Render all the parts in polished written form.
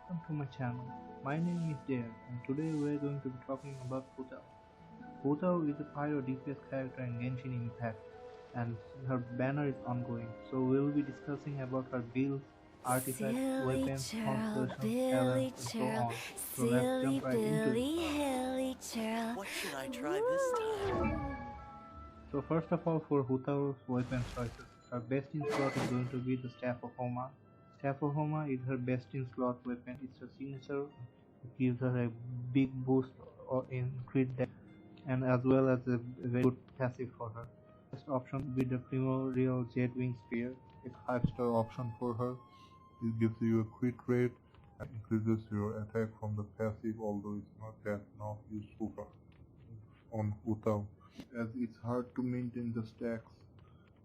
welcome to my channel. My name is Dare and today we are going to be talking about Hutao. Hutao is a Pyro DPS character in Genshin Impact and her banner is ongoing, so we will be discussing about her builds, artifacts, Silly weapons, churl, constellations, Billy talents and so churl, on. So let's silly jump right into it. Billy Hilly churl. What should I try this time? So first of all, for Hutao's weapon choices, her best in slot is going to be the Staff of Homa. Staff of Homa is her best in slot weapon. It's her signature. It gives her a big boost in crit damage and as well as a very good passive for her. Best option would be the Primordial Jetwing Spear. It's a 5-star option for her. It gives you a crit rate and increases your attack from the passive, although it's not that now useful on Hutao, as it's hard to maintain the stacks.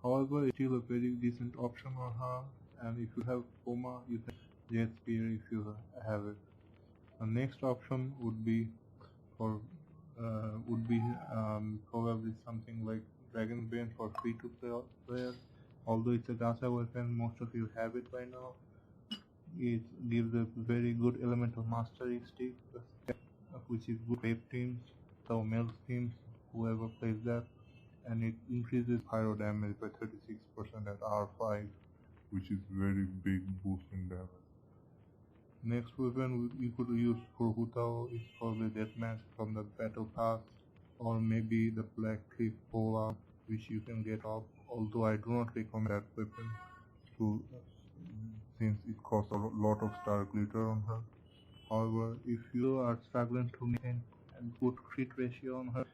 However, it's still a very decent option on her, and if you have Puma, you can Jet Spear if you have it. The next option would be for probably something like Dragon's Bane for free-to-play players. Although it's a gacha weapon, most of you have it by now. It gives a very good elemental mastery stick, which is good wave teams, so male teams, whoever plays that, and it increases pyro damage by 36% at R5, which is very big boost in damage. Next weapon you could use for Hutao is probably Deathmatch from the Battle Pass, or maybe the Black Cliff polearm, which you can get off, although I do not recommend that weapon since it costs a lot of star glitter on her. However, if you are struggling to maintain a good crit ratio on her,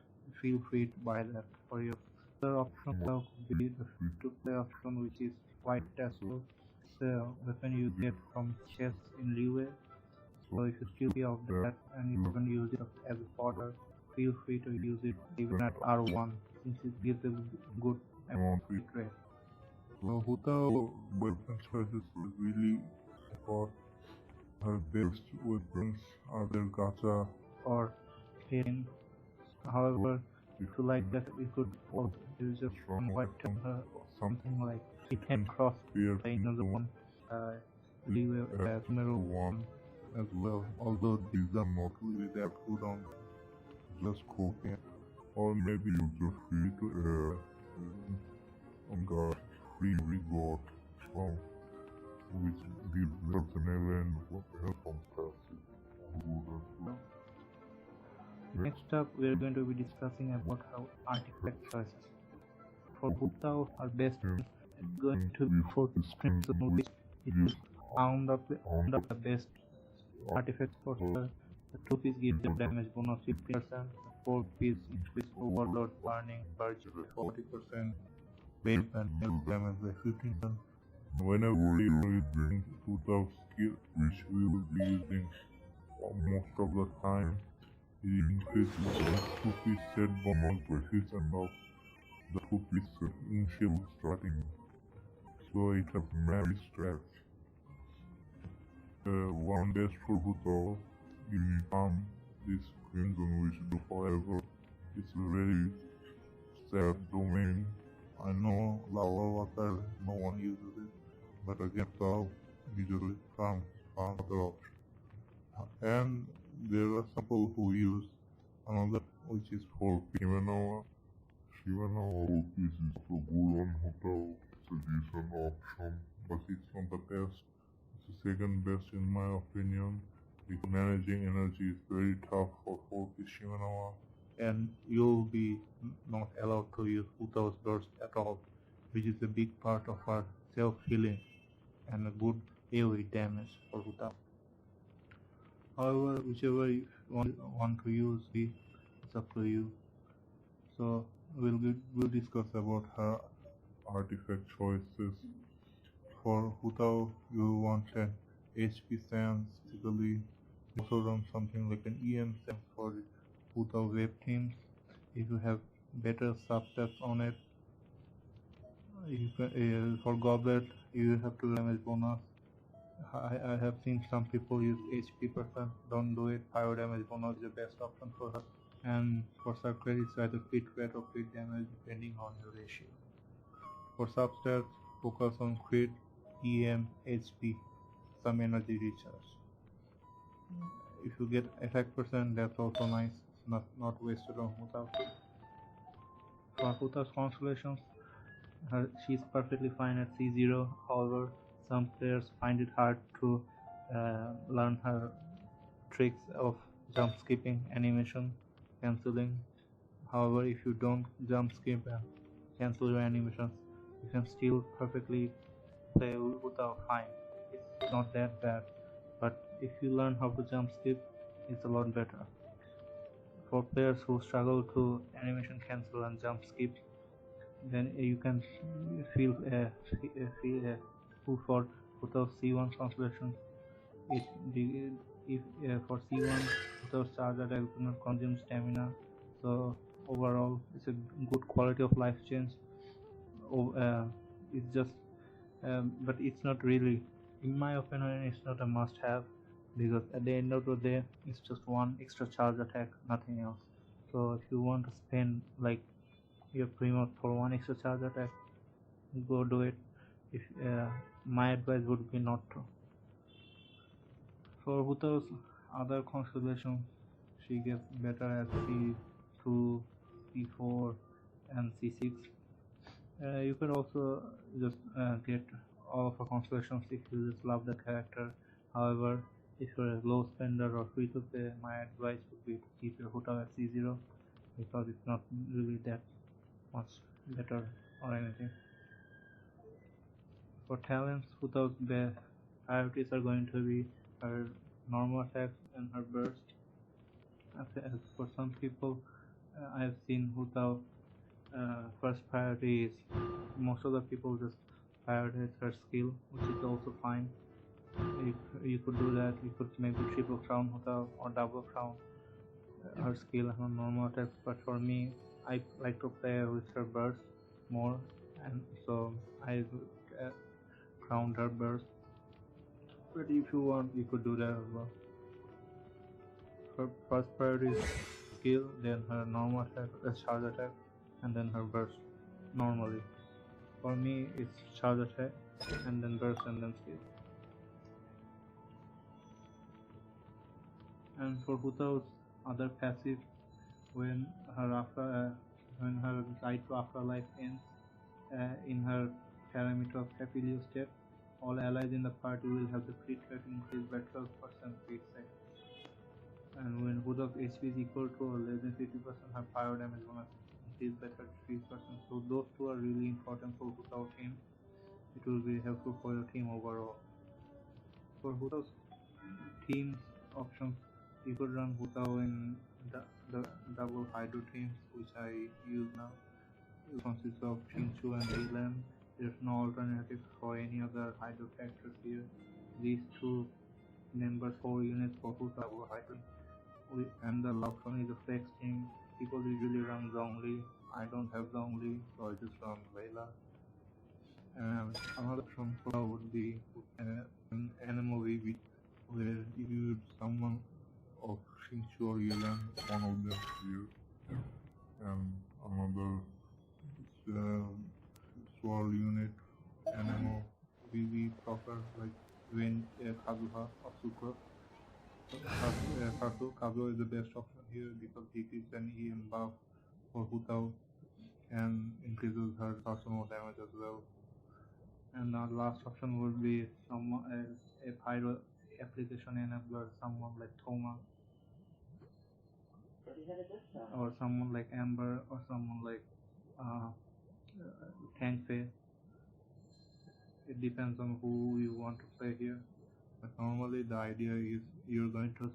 feel free to buy that for your. Other option could be the free-to-play option, which is White Tassel. It's a weapon you get from chests in liyue. So if you still be of that and you can use it as a fodder, feel free to use it even at R1 since it gives a good crit rate. So Hutao weapon choices really for her best weapons are their gacha or Kain. However, if you like that, you could also use a strong white or something like it can cross another one, liyue numero 1 as well. Although these are not really that good on just cooking, or maybe you just free to on guard free reward from which gives certain event help from passive. Next up, we are going to be discussing about how artifact choices. For Hutao, our best is going to be for Crimson, which is found up the best artifacts for her. The 2-piece gives the damage bonus 50%, the 4-piece increase overload burning purge by 40%, wave and health damage by 15%. Whenever we are using Hutao skill, which we will be using most of the time, it increases the 2-piece set bonus by 50% of the 2-piece initial starting, so it has many strats. One dash for Hutao, you become this Crimson Wish do forever. It's a very sad domain. I know Lava Water, no one uses it, but against Hutao, usually found other option. And there are some people who use another, which is for Shimanoa. Shimanoa is also good on Hutao. It's a decent option, but it's not the best. It's the second best in my opinion, because managing energy is very tough for 4-piece Shimanoa, and you'll be not allowed to use Hutao's burst at all, which is a big part of our self-healing and a good AoE damage for Hutao. However, whichever you want to use, it's up to you. So we'll discuss about her artifact choices. For Hutao, you want an HP Sans, typically. You also run something like an EM Sans for Hutao wave teams. If you have better substats on it, you can, for Goblet, you have to damage bonus. I have seen some people use HP percent, don't do it. Pyro damage bonus is the best option for her. And for circuit, it's either crit rate or crit damage depending on your ratio. For substats, focus on crit, EM, HP, some energy recharge. If you get effect percent, that's also nice. Not wasted on hutao. For hutao's constellations, she's perfectly fine at C0. However, some players find it hard to learn her tricks of jump skipping, animation, cancelling. However, if you don't jump skip and cancel your animations, you can still perfectly play hutao fine. It's not that bad, but if you learn how to jump skip, it's a lot better. For players who struggle to animation cancel and jump skip, then you can feel for hutao C1 constellation. If for C1 hutao's charge attack do not consume stamina, so overall it's a good quality of life change. It's just but it's not really, in my opinion, it's not a must-have, because at the end of the day, it's just one extra charge attack, nothing else. So if you want to spend like your primo for one extra charge attack, go do it. If my advice would be not to. For hutao's other constellations, she gets better at C2, C4, and C6. You could also just get all of her constellations if you just love the character. However, if you're a low spender or free to play, my advice would be to keep your hutao at C0, because it's not really that much better or anything. For talents, hutao's best priorities are going to be her normal attacks and her burst. As for some people, I have seen hutao first priority is, most of the people just prioritize her skill, which is also fine. You could do that. You could maybe triple crown hutao or double crown her skill and her normal attacks. But for me, I like to play with her burst more, and so I crowned her burst. But if you want, you could do that as well. Her first priority is skill, then her normal attack, charge attack, and then her burst normally. For me, it's charge attack, and then burst, and then skill. And for hutao's other passive, when her guide to afterlife ends, in her parameter of Capilio step, all allies in the party will have the crit rate increased by 12% per second. And when hutao's HP is equal to or less than 50%, her pyro damage bonus increased by 33%. So those two are really important for hutao team. It will be helpful for your team overall. For hutao's teams options, you could run hutao in the double hydro teams, which I use now. It consists of Shinchu and Lilan. There's no alternative for any other hydro characters here. These two members 4 units for hutao hydro. And the last one is a flex team. People usually run Zhongli. I don't have Zhongli, so I just run Layla. And another option would be an NMOV where you use someone of Shinchu or Yelan, one of them here, and another sword unit, NMO, VV proper, like when Kazuha or Sukra. Kazuha is the best option here because he gives an EM buff for hutao and increases her personal damage as well. And the last option would be someone a Pyro application enabler, someone like Thoma, or someone like Amber, or someone like Tangfei. It depends on who you want to play here. But normally the idea is you're going to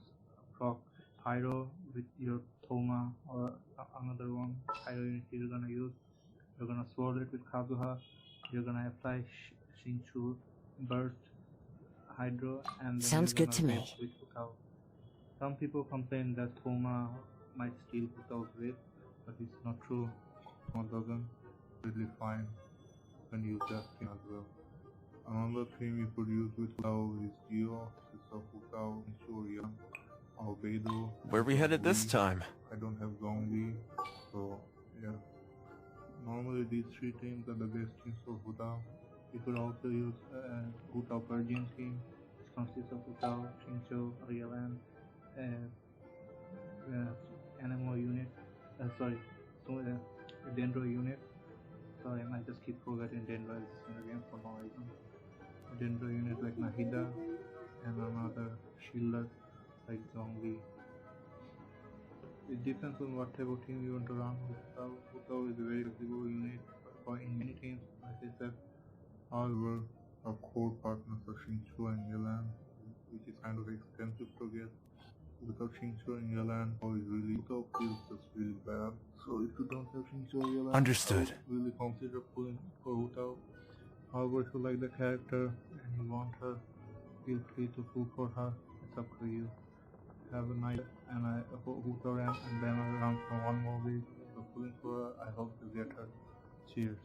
proc Pyro with your Thoma or another one Pyro unit you're gonna use. You're gonna sword it with Kazuha. You're gonna apply Shinchu, burst, Hydro, and then Sounds you're good gonna to wait me. with hutao. Some people complain that Thoma might steal hutao's wave, but it's not true. Thoma doesn't. Really fine. You can use that thing as well. Another thing you could use with hutao is Geo, so hutao, Shinchu, Albedo. Where we headed this time? I don't have Zhongli, so yeah. Normally these three teams are the best teams for hutao. You could also use hutao Persian team, which consists of hutao, Shincho, Rielan, Anemo unit, sorry, so, Dendro unit. Sorry, I just keep forgetting Dendro is in the game for no reason. Dendro unit like Nahida and another shielder like Zombie. It depends on what type of team you want to run. Hutao is a very flexible unit for in many teams, like I said. However, our core partners are Xingqiu and Yelan, which is kind of expensive to get. Without Xingqiu and Yelan, Hutao feels just really bad. So if you don't have Xingqiu or Yelan, Understood. I would really consider pulling for Hutao. However, if you like the character and you want her, feel free to pull for her. It's up to you. Have a night, and I hope Hutao ran and then I run for one more week. So pulling for her, I hope to get her. Cheers.